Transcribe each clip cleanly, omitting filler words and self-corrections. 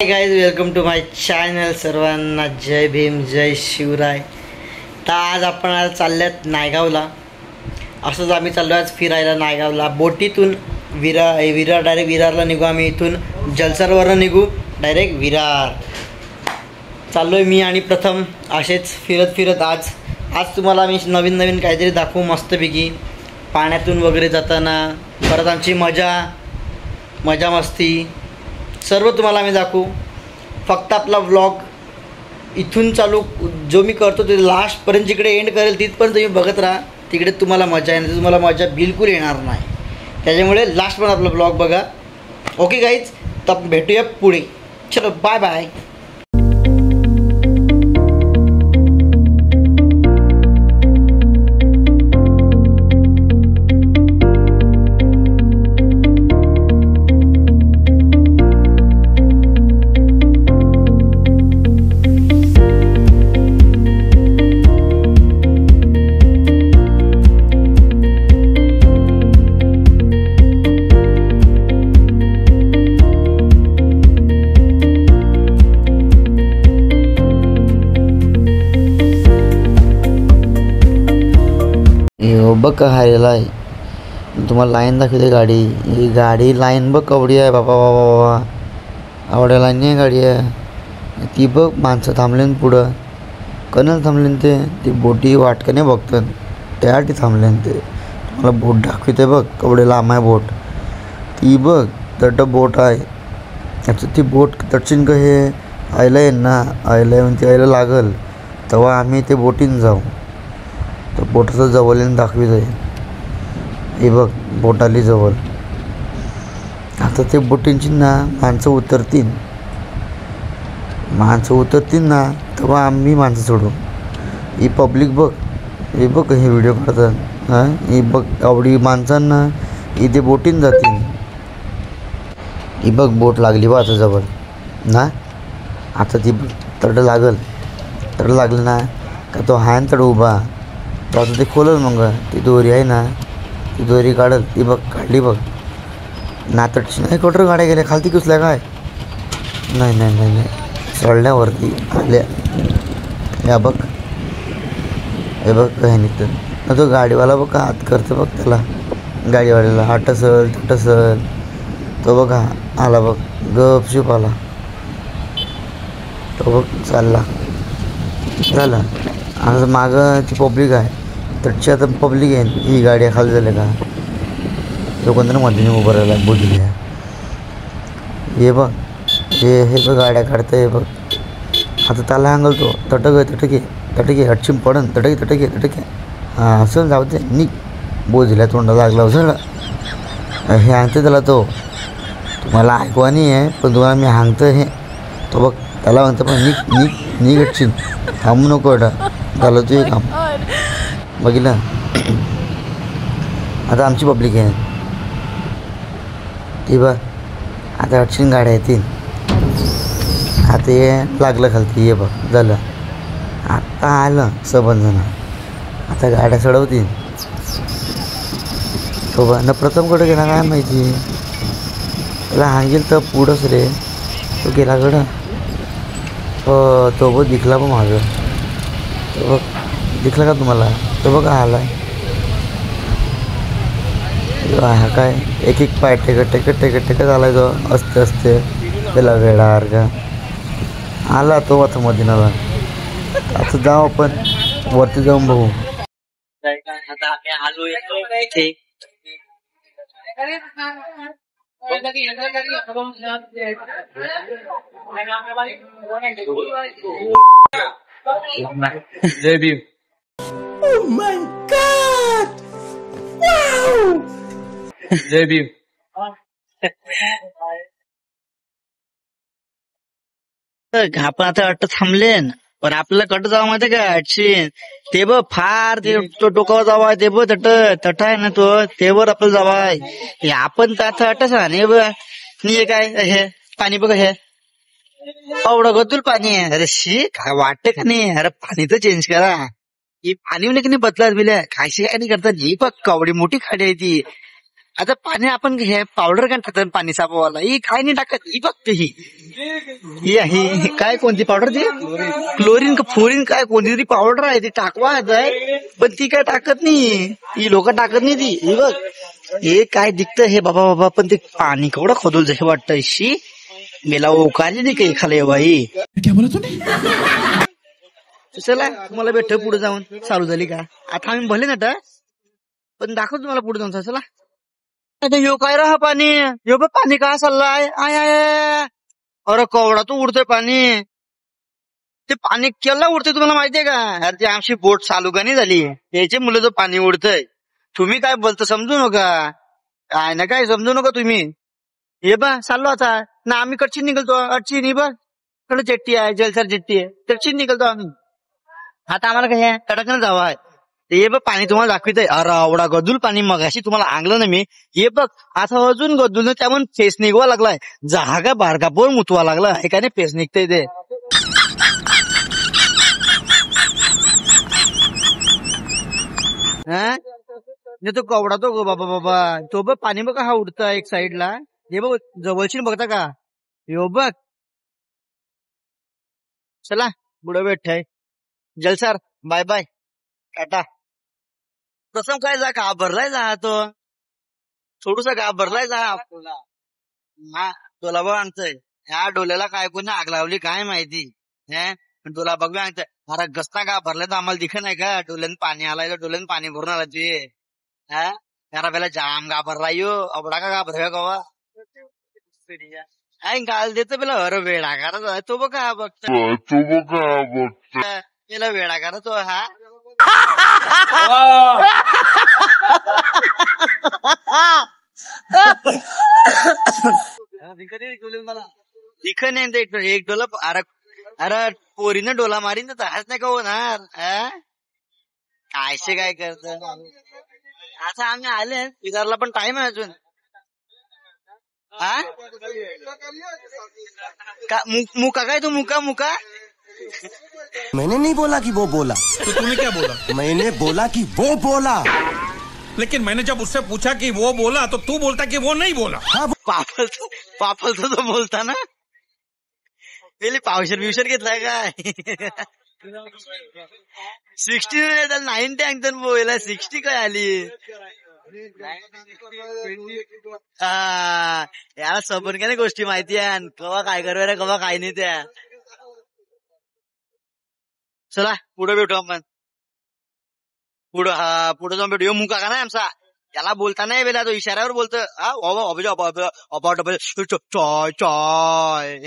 High guys, welcome to my channel. सर्वांना जय भीम, जय शिवराय. तर आज आपण चालल्यात नायगावला. असंच आम्ही चाललो आज फिरायला नायगावला. बोटीतून विरार डायरेक्ट विरारला निघू. आम्ही इथून जलसरवरून निघू डायरेक्ट विरार. चाललो आहे मी आणि प्रथम असेच फिरत आज तुम्हाला मी नवीन काहीतरी दाखवू मस्तपैकी. पाण्यातून वगैरे जाताना परत आमची मजा मस्ती सर्व तुम्हाला आम्ही दाखवू. फक्त आपला व्लॉग इथून चालू जो मी करतो ते लास्टपर्यंत जिकडे एंड करेल तिथपर्यंत तुम्ही बघत राहा. तिकडे तुम्हाला मजा येणार, तुम्हाला मजा बिलकुल येणार नाही. त्याच्यामुळे लास्टपर्यंत आपला व्लॉग बघा. ओके गाईज, तर भेटूया पुढे. चलो बाय बाय. बघ का हायला आहे. तुम्हाला लाईन दाखवते गाडी. ही गाडी लाईन बघ कवडी आहे बाबा बाबा. आवड्या लाईन गाडी आहे ती. बघ माणसं थांबले पुढं. कणल थांबले ते बोटी वाटकने बघतात त्यासाठी थांबले ते. तुम्हाला बोट दाखवते बघ कवडे लांब आहे बोट. ती बघ तट बोट आहे. याचं ती बोट तटचिन का हे आयला येईल ना. आयला येऊन ती आयला लागल तेव्हा आम्ही ते बोटीन जाऊ. तर बोटाचं जवळ दाखवीत आहे. हे बघ बोट आली जवळ. आता ते बोटींची ना माणसं उतरतील ना तेव्हा आम्ही माणसं सोडू. ही पब्लिक बघ. हे बघ हे व्हिडिओ काढतात. हां ही बघ आवडी माणसांना इथे बोटीन जातील. ही बघ बोट लागली बा आता जवळ ना. आता ती तड लागलं ना का तो हाय तड उभा. तो आता ते खोलल मग ती दोरी आहे ना. ती दोरी काढल. ती बघ काढली बघ ना. तटची नाही कोटर गाड्या गेल्या खालती कुसल्या काय. नाही चढल्यावरती आल्या. या बघ हे बघ काही निघतं ना. तो गाडीवाला बघ हात करतो बघ त्याला. गाडीवाल्याला हाटसल तटसल. तो बघा आला बघ गपशिप आला. तो बघ चालला झालं. आता मागं ती पब्लिक आहे तटची. आता पब्लिक आहे ही गाडी खाली झाली का. तो कोणत्या मध्ये उभं राहिला बोलीला. हे बघ हे बघ गाड्या काढतं. हे बघ आता त्याला सांगल तो तटके हटचिम पडन. तटके हां असं जाऊ दे. निघ बोजीला तोंडा लागला असं हे सांगते त्याला. तो तुम्हाला ऐकवा नाही आहे पण तुम्हाला मी सांगतो हे. तो बघ त्याला म्हणतं पण निघ हटचिन थांबू नको. एवढा झालं तू हे काम बघितलं. आता आमची पब्लिक आहे ती बघ. आता 800 गाड्या येतील. आता हे लागलं खालती. हे बघ झालं. आता आलं सबंधजण. आता गाड्या चढवतील. तो बघ ना प्रथमकडं गेला काय माहिती. त्याला हांगेल तर पुढंच रे. तो गेला कडं. तो बघ दिखला पण माझं. तो बघ दिखला का तुम्हाला. तो बघा आला हा काय एक पाय टेकत आलाय. तो असते त्याला वेळार का आला. तो आता मध्ये आला. आता जाऊ आपण वरती जाऊन बघू. जय Bhim. Oh my God! Wow! जय भीम. आपण आता अट्ट थांबले पण आपल्याला कट जावं माहिती का. 800 ते बघ फार ते टोकावर जावा. ते बघ तट आहे ना तो तेवर आपल्याला जावाय. आपण तर आता अट्टच नाही बघ. नाही काय हे पाणी बघ. हे एवढं गतूल पाणी आहे. अरे शी काय वाटतं का नाही. अरे पाणी तर चेंज करा. ही पाणी नाही बदला बिल्या कायशी काय नाही करतात. ही बघ कवडी मोठी खाडी आहे ती. आता पाणी आपण हे पावडर काय टाकतात पाणी सापवाला. ही काय नाही टाकत. ही फक्त ही ही काय कोणती पावडर ती क्लोरीन का फ्लोरीन काय कोणती तरी पावडर आहे ती टाकवा आहे पण ती काय टाकत नाही ही लोक टाकत नाही ती हे बघ हे काय दिखतं हे बाबा बाबा पण ते पाणी केवढं खोदूल जसे वाटतं शी मेला ओकाली नाही काही खाले बाई क्या बोला तूने? चला तुम्हाला भेट पुढे जाऊन चालू झाली का आता आम्ही भले ना पण दाखव तुम्हाला पुढे जाऊन चला आता ह्यो काय राहा पाणी ह्यो बघ पाणी का चाललाय आय आय अरे कवडा तू उडतोय पाणी ते पाणी केला उडतंय तुम्हाला माहितीये का अरे ती आमची बोट चालू का नाही झाली याचे मुलं तर पाणी उडतंय तुम्ही काय बोलता समजू नका काय ना काय समजू नका तुम्ही हे बा चाललो आता ना आम्ही कडची निघलतो अडची नाही बघ कडे जेट्टी आहे जलसर जेट्टी आहे कडची निघलतो आम्ही आता आम्हाला काय कडकन जावं आहे हे बघ पाणी तुम्हाला दाखवितंय अरे एवढा गदूल पाणी मगाशी तुम्हाला आणलं ना मी हे बघ आता अजून गदूल त्यामुळे फेस निघवा लागलाय जहागा बारका बोर मुतवा लागला हे काय नाही फेस निघतंय ते हा तो कवडा तो बाबा बाबा तो बघ पाणी बघा हा उडता एक साइडला हे बघ जवळची बघता का यो बघ चला बुडो भेट जलसर बाय बाय टाटा कसं काय जा का भरलाय जा तो थोडूसा का भरलाय जा हा तुला बघ आणतोय ह्या डोल्याला काय कोणी आग लावली काय माहिती हे पण तुला बघ आणतोय अरे गस्ता का भरलाय तर आम्हाला दिख नाही का डोल्यानं पाणी आलाय डोल्यानं पाणी भरून आला तुझे हा त्याला पहिला जाम का भरला यो अबडा का भरव्या कवा गाल देतो पेला अरे वेळा करा तो बघा बघत पेला वेळा करा तो हा दिख नाही एक डोला अरे अरे पोरीनं डोला मारीन तर हाच नाही का होणार कायसे काय करत आता आम्ही आले विचारला पण टाइम आहे अजून हा मुका काय तू मुका मुका मैंने नहीं बोला कि वो बोला तो तूने क्या बोला? मैंने बोला कि वो बोला लेकिन मैंने जब उससे पूछा कि वो बोला तो तू बोलता कि वो नहीं बोला। हाँ पापल तो बोलता ना पहिले पावशर बिवशर घेतलाय काय 60 90 अंकन बोला 60 काय आली याला सबन काय गोष्टी माहिती आहे कवा काय करणार कवा काय नाही त्या चला पुढे भेटू आपण पुढे जाऊन भेटू मुका का नाही आमचा याला बोलता नाही बेला तो इशाऱ्यावर बोलतो चॉय चॉय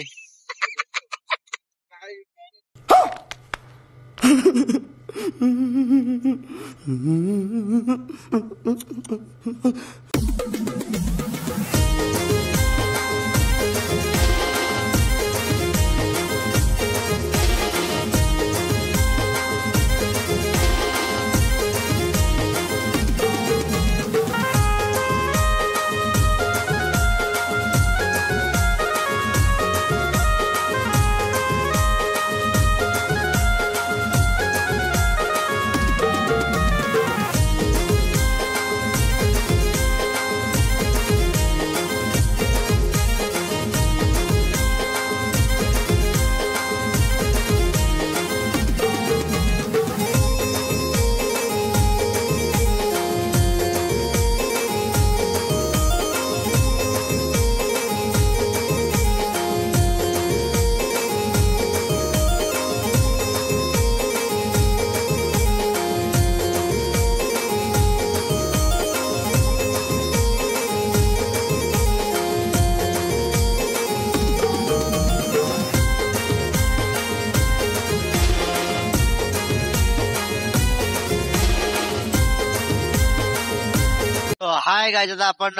हाय गायज आता आपण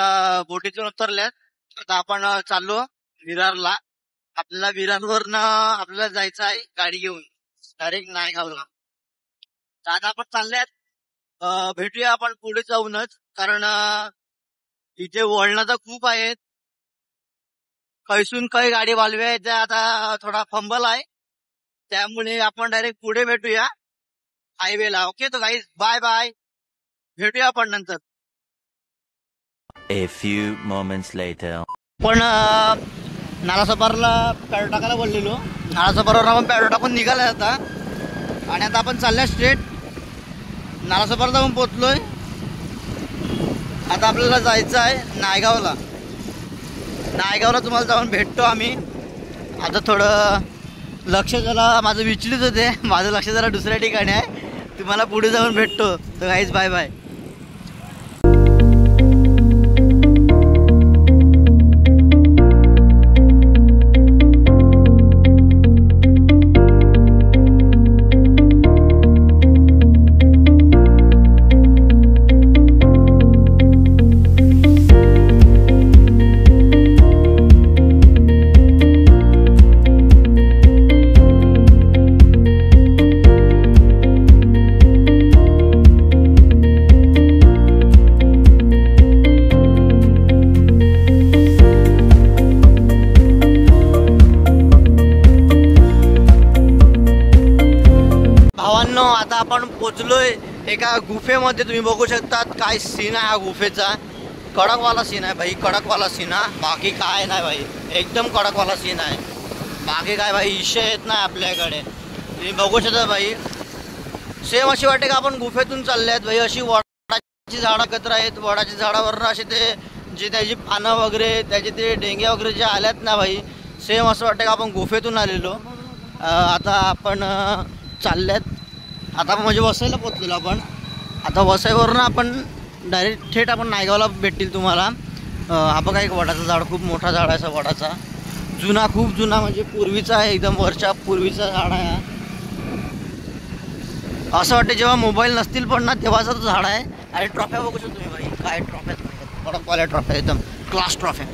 बोटीतून उतरल्यात आता आपण चाललो विरारला आपल्याला विरारवरनं आपल्याला जायचं आहे गाडी घेऊन डायरेक्ट नायगावला तर आता आपण चालल्यात भेटूया आपण पुढे जाऊनच कारण इथे वळणं तर खूप आहेत कैसून काही गाडी वालवे आहेत त्या आता थोडा फंबल आहे त्यामुळे आपण डायरेक्ट पुढे भेटूया हायवेला ओके तो गाईज बाय बाय भेटूया आपण नंतर A few moments later. पण नालासोपारला पेट्रोल टाकायला बोललेलो. नालासोपारवर आपण पेट्रोल टाकून निघाला आता आणि आता आपण चालल्या स्ट्रेट नालासोपार जाऊन पोचलोय. आता आपल्याला जायचं आहे नायगावला. नायगावला तुम्हाला जाऊन भेटतो आम्ही. आता थोडं लक्ष जरा माझं विचलित होते, माझं लक्ष जरा दुसऱ्या ठिकाणी आहे. तुम्हाला पुढे जाऊन भेटतो. तर गाईज बाय बाय. आता आपण पोचलोय एका गुफेमध्ये. तुम्ही बघू शकतात काय सीन आहे हा गुफेचा. कडकवाला सीन आहे भाई, कडकवाला सीन आहे. बाकी काय नाही भाई, एकदम कडकवाला सीन आहे. बाकी काय भाई विषय येत नाही आपल्याकडे. तुम्ही बघू शकता भाई. सेम अशी वाटते का आपण गुफेतून चालले आहेत भाई. अशी वडाची झाडं एकत्र आहेत. वडाच्या झाडावरून असे ते जे त्याची पानं वगैरे त्याचे ते डेंगे वगैरे जे आल्यात ना भाई, सेम असं वाटतं का आपण गुफेतून आलेलो. आता आपण चालल्यात. आता म्हणजे वसईला पोचलेलो आपण. आता वसईवरून आपण डायरेक्ट थेट आपण नायगावला भेटतील तुम्हाला. हा बघा एक वडाचं झाड, खूप मोठा झाड आहे. असा वडाचा जुना, खूप जुना म्हणजे पूर्वीचा आहे, एकदम वर्षा पूर्वीचा झाड आहे. असं वाटतं जेव्हा मोबाईल नसतील पण ना तेव्हाचा तो झाड आहे. आणि ट्रॉफ्या बघू शकतो तुम्ही भाई, काय ट्रॉफ्या, कडकवाल्या ट्रॉफ्या, एकदम क्लास ट्रॉफ्या.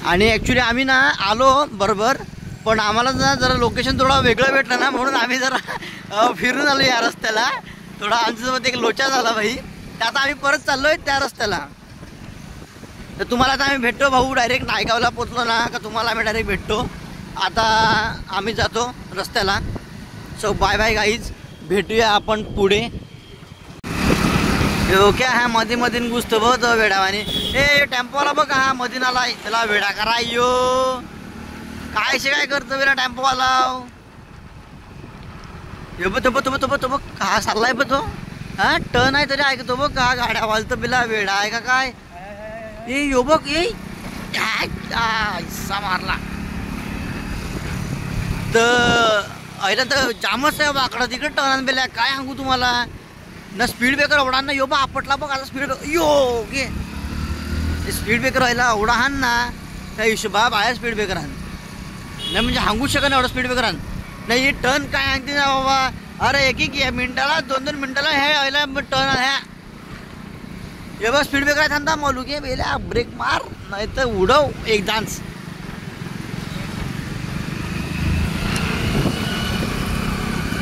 आणि ॲक्च्युली आम्ही ना आलो बरोबर, पण आम्हाला ना जरा लोकेशन थोडं वेगळं भेटलं ना, म्हणून आम्ही जरा फिरून आलो या रस्त्याला. थोडा आमच्यासोबत एक लोचा झाला भाई. तर आता आम्ही परत चाललोय त्या रस्त्याला. तर तुम्हाला आता आम्ही भेटतो भाऊ. डायरेक्ट नायगावला पोचलो ना का तुम्हाला आम्ही डायरेक्ट भेटतो. आता आम्ही जातो रस्त्याला. सो बाय बाय गाईज, भेटूया आपण पुढे. ओके, हा मध्ये मधीन घुसतो बघ तो वेडावानी. ए टेम्पोवाला बघ, हा मधीन आला, त्याला वेडा करा यो. काय शे काय करतो बेला टेम्पोवाला. यो बघ तो बघ तो बघ तो बघ का चाललाय बघ तो. हा टर्न आहे तरी ऐकतो बघ का गाड्या वालतो बिला. वेडा आहे का काय. ए यो बघ ये मारला तर ऐला तर जामच आहे बाकडा तिकडे टर्न बेला. काय सांगू तुम्हाला ना. स्पीड ब्रेकर एवढा ना यो बा आपटला बघ. आता स्पीड यो गे स्पीड ब्रेकर व्हायला एवढा हान ना त्या हिशोबा बाहेर स्पीड ब्रेकर हान नाही म्हणजे सांगू शकत नाही एवढा स्पीड ब्रेकर हान नाही. हे टर्न काय सांगते ना बाबा. अरे एक मिनिटाला 2-2 मिनिटाला हे व्हायला टर्न ह्या हे बघ स्पीड ब्रेकर थांबता मालू घे बेल्या. ब्रेक मार नाही तर उडव एक डान्स.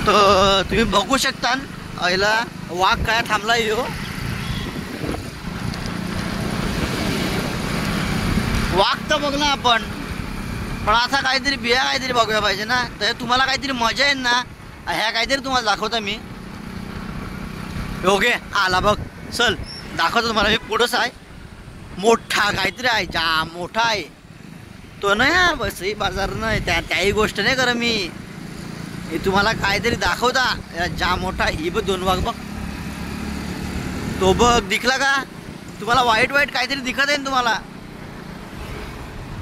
तर तुम्ही बघू शकता आईला वाघ काय थांबला यो. वाघ तर बघला आपण, पण आता काहीतरी बिया काहीतरी बघूया पाहिजे ना. तर तुम्हाला काहीतरी मजा येईल ना. ह्या काहीतरी तुम्हाला दाखवतो मी. ओके आला बघ. चल दाखवतो तुम्हाला. हे पुढंच आहे मोठा काहीतरी आहे, जाम मोठा आहे तो. नाही बस बाजार नाही त्याही गोष्ट नाही करा मी. हे तुम्हाला काहीतरी दाखवता जाम मोठा. ही बघ 2 वाघ बघ. तो बघ दिखला का तुम्हाला. वाईट वाईट काहीतरी दिखत आहे तुम्हाला.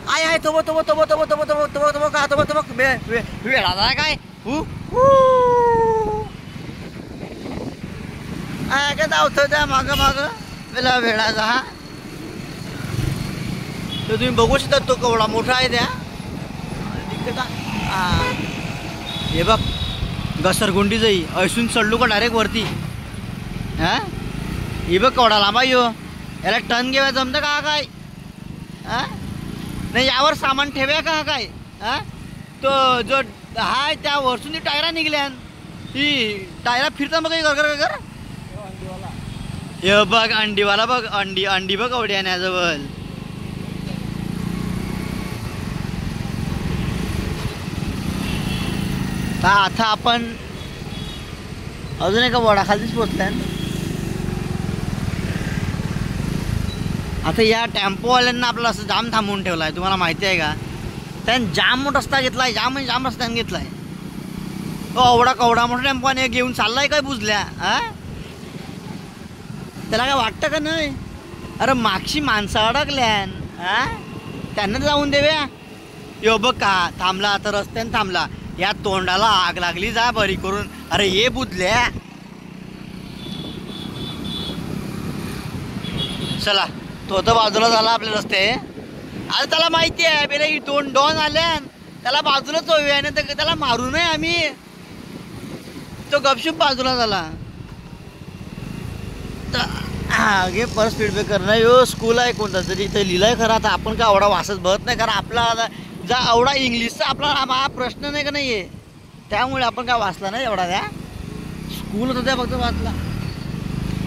आहे तो बघ तो बघ तो बघ तो बघ तो बघ तो बघ तो बघ तो बघ का तो बघ तो बघ वेळा काय काय धावतो त्या मागं मागं वेळा वेळाचा. हा तर तुम्ही बघू शकता तो केवढा मोठा आहे त्या दिखते का. हे बघ घसरगुंडी जाई ऐसून चढलो का डायरेक्ट वरती. हा हे बघ केवढा लांबा यो. याला टर्न घेऊया जमतं का काय. हा नाही यावर सामान ठेवूया का काय. हा तो जो हाय त्या वरसून ती टायरा निघल्या. ही टायरा फिरता मग घर घर घर. हे बघ अंडीवाला बघ. अंडी बघ एवढी आणण्याजवळ. आता आपण अजून एका वडाखालीच पोचलाय. आता या टेम्पोवाल्यांना आपलं असं जाम थांबवून ठेवलं आहे, तुम्हाला माहिती आहे का? त्यानं जाम रस्ता घेतला आहे, जाम जाम रस्त्याने घेतला आहे. एवढा कवडा मोठा टेम्पोने घेऊन चाललाय काय बुजल्या? हा, त्याला काय वाटतं का नाही? अरे मागची माणसं अडकल्यान, हा, त्यांना जाऊन देव्या. यो बघ का थांबला, आता रस्त्याने थांबला, या तोंडाला आग लागली जा बरी करून. अरे ये बुजल्या, चला तो तर बाजूला झाला आपले रस्ते. अरे त्याला माहिती आहे बेले ही डॉन आल्या, त्याला बाजूलाच होऊया ना, तर त्याला मारू नये आम्ही. तो गपशूप बाजूला झाला. तर घे परत स्पीड ब्रेकर नाही. यो स्कूल आहे कोणता तरी इथं लिहिलंय खरं. आता आपण का एवढा वाचत बघत नाही, कारण आपला जा एवढा इंग्लिशचा आपला हा प्रश्न नाही का नाही आहे, त्यामुळे आपण काय वाचला नाही एवढा. त्या स्कूल होतं त्या फक्त वाचला.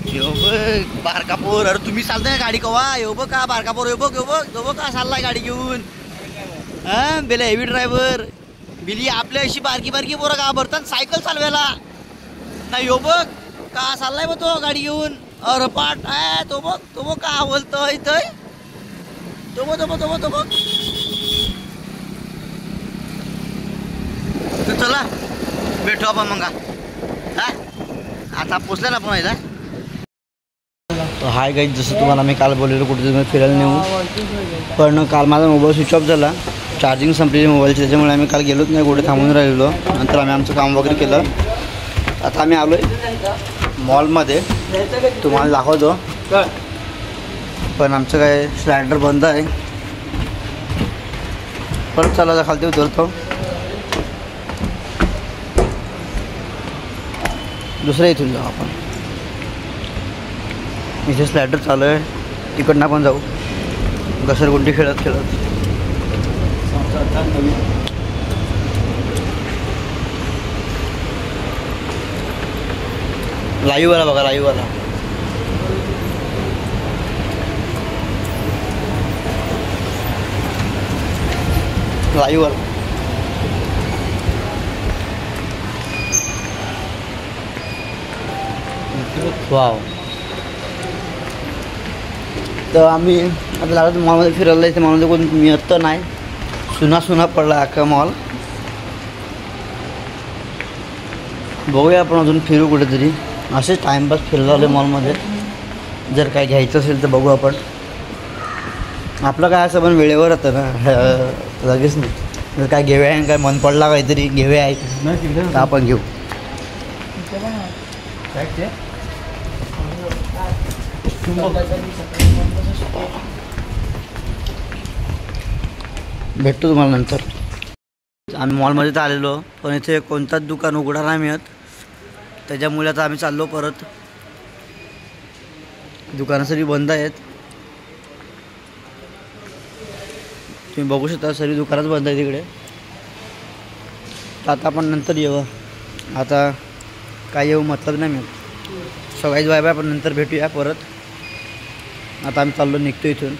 यो बघ बारकापूर, अरे तुम्ही चालताय गाडी कवा? यो बघ का बारकापूर, यो बघ यो बघ यो बघ का चाललाय गाडी घेऊन. हा बेला हेवी ड्रायव्हर बिली आपल्या अशी बारकी बारकी पोरं का भरतात सायकल चालवायला नाही. यो बघ का चाललाय बघ तो गाडी घेऊन. अरे पाठ तो बघ का बोलतो इथं. तो बघ चला भेटू आपण मग. हा आता पोचले ना आपण इथं. हाय गाईज, जसं तुम्हाला मी काल बोललेलो कुठे तुम्ही फिरायला नेऊ, पण काल माझा मोबाईल स्विच ऑफ झाला, चार्जिंग संपलेली मोबाईलची, त्याच्यामुळे आम्ही काल गेलोच नाही, कुठे थांबून राहिलो. नंतर आम्ही आमचं काम वगैरे केलं. आता आम्ही आलो आहे मॉलमध्ये, तुम्हाला दाखवतो. पण आमचं काय स्लायडर बंद आहे. परत चला खालती उतरतो. दुसऱ्या इथून जाऊ आपण. इथे स्लायडर चालू आहे, तिकडनं आपण जाऊ घसरगुंडी खेळत खेळत. लाईव्हवाला बघा, लाईव्हवाला. लाईव्हवाला वाव. तर आम्ही आता लागत मॉलमध्ये फिरायला इथे मॉलमध्ये कोण मिळत तर नाही, सुना पडला अख्खा मॉल. बघूया आपण अजून फिरू कुठेतरी, असेच टाईमपास फिरला आलो मॉलमध्ये. जर काय घ्यायचं असेल तर बघू आपण. आपलं काय असं पण वेळेवर होतं ना, लगेच नाही. जर काय घेऊया आहे, काय मन पडला काहीतरी घेऊया आहे तर आपण घेऊ. भेटतो तुम्हाला नंतर. आम्ही मॉलमध्ये तर आलेलो, पण इथे कोणताच दुकान उघडा नाही मिळत, त्याच्यामुळे आता आम्ही चाललो परत. दुकानं सगळी बंद आहेत, तुम्ही बघू शकता, सर्व दुकानच बंद आहे तिकडे. तर आता आपण नंतर येऊ, आता काय येऊ मतलब नाही मिळत. सगळ्याच बाय बाय, आपण नंतर भेटूया परत. आता आम्ही चाललो, निघतो इथून.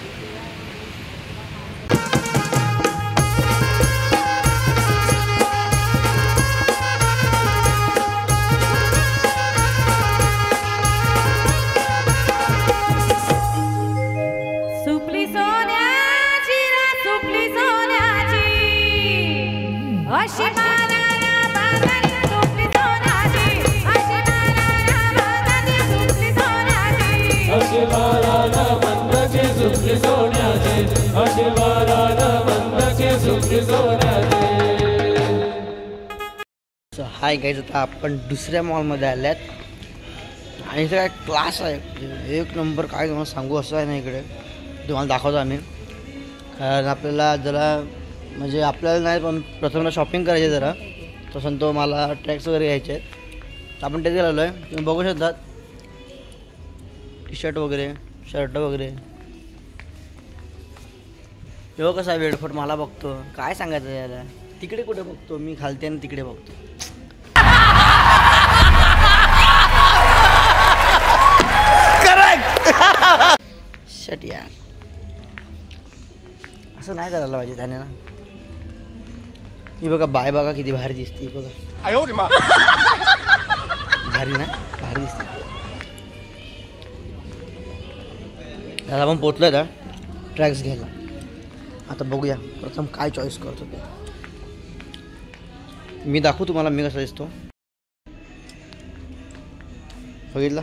हाय गाईज, आता आपण दुसऱ्या मॉलमध्ये आल्यात आणि इथे काय क्लास आहे एक नंबर. काय तुम्हाला सांगू, असं आहे ना इकडे, तुम्हाला दाखवतो आम्ही. कारण आपल्याला जरा म्हणजे आपल्याला नाही, पण प्रथमला शॉपिंग करायची जरा, तसं तो मला ट्रॅक्स वगैरे घ्यायचे आहेत, तर आपण तिथे आलो आहे. तुम्ही बघू शकता टी शर्ट वगैरे, शर्ट वगैरे. तेव्हा कसा वेडफट मला बघतो, काय सांगायचं याला. तिकडे कुठे बघतो मी, खालते आणि तिकडे बघतो. शट यार, असं नाही करायला पाहिजे त्याने ना. ही बघा बाय, बघा किती भारी दिसते बघा. भारी ना, भारी दिसते. त्याला आपण पोचलो ना ट्रॅक्स घ्यायला. आता बघूया प्रथम काय चॉईस करतो ते. मी दाखवू तुम्हाला मी कसा दिसतो. बघितला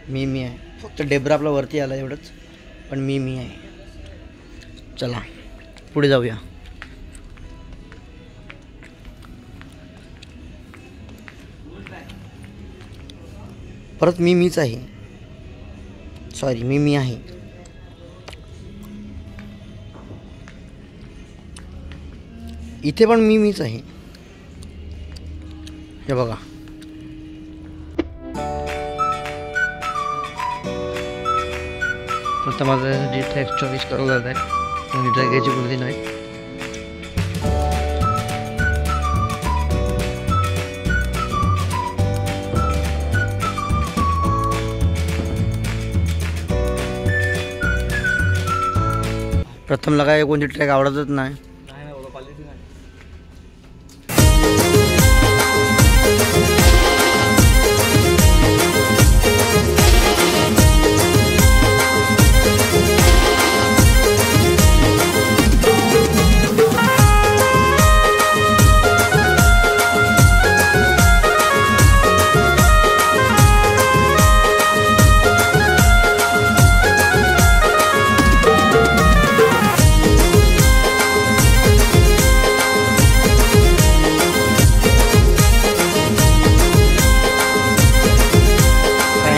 मी आहे. फक्त डेब्रा आपला वरती आला एवढंच, पण मी आहे. चला पुढे जाऊया. परत मीच आहे. सॉरी मी आहे. इथे पण मीच आहे. हे बघा आता माझं जी ट्रॅक चॉईस करावं लागत आहे. ट्रॅक घ्यायची बोलली नाही. प्रथमला काय कोणती ट्रॅक आवडतच नाही.